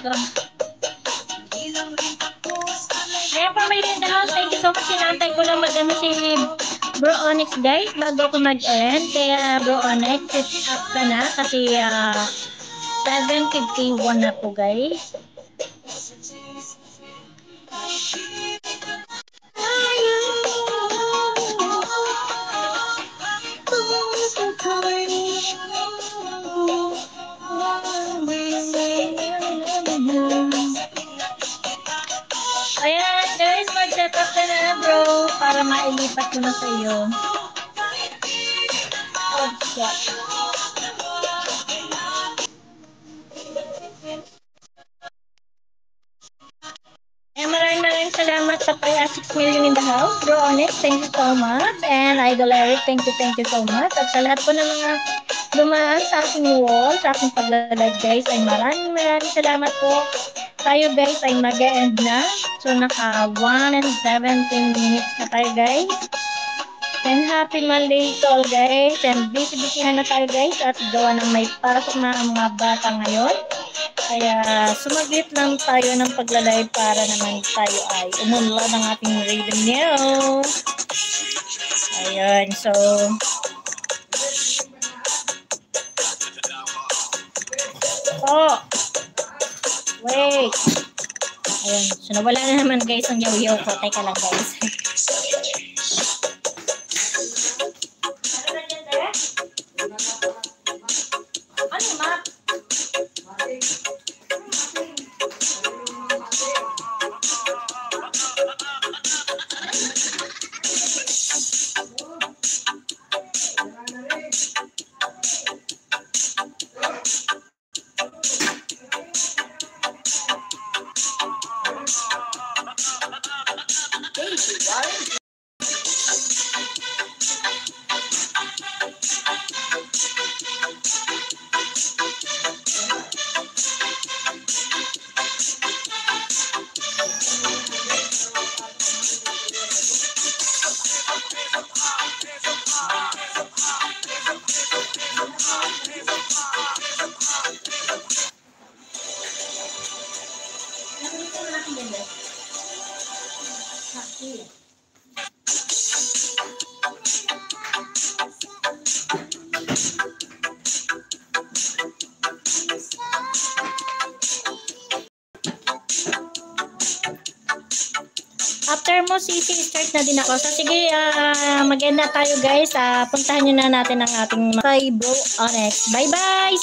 Ayan po, may in the house. Thank you so much. Sinantay ko lang mag-ano si Bro Onyx, guys, bago ko mag-end. Kaya Bro Onyx, sit up ka na kasi 7:51 na po, guys. Ayan, guys, mag-set up ka na, bro, para mailipat ko na sa iyo. Oh, shit. Maraming salamat sa 6 million in the house. Bro Onyx, thank you so much. And Idol Eric, thank you so much. At sa lahat po ng mga dumaan sa aking wall, sa aking paglalag, guys, ay maraming salamat po. Tayo, guys, ay mag-e-end na. So, naka 1 and 17 minutes na tayo, guys. And happy Monday to all, guys. And busy-busyhan na tayo, guys. At gawa ng may pasok na ang mga bata ngayon. Kaya sumaglit lang tayo ng paglalay para naman tayo ay umunlad ng ating revenue. Ayan, so wait. Ayan, so nawala na naman, guys, ang yaw-yaw ko. Teka lang, guys. Ano, ma? After mo, start na din ako. So, sige, mag-end na tayo, guys. Puntahan nyo na natin ang ating kay Bro Onyx. Bye-bye!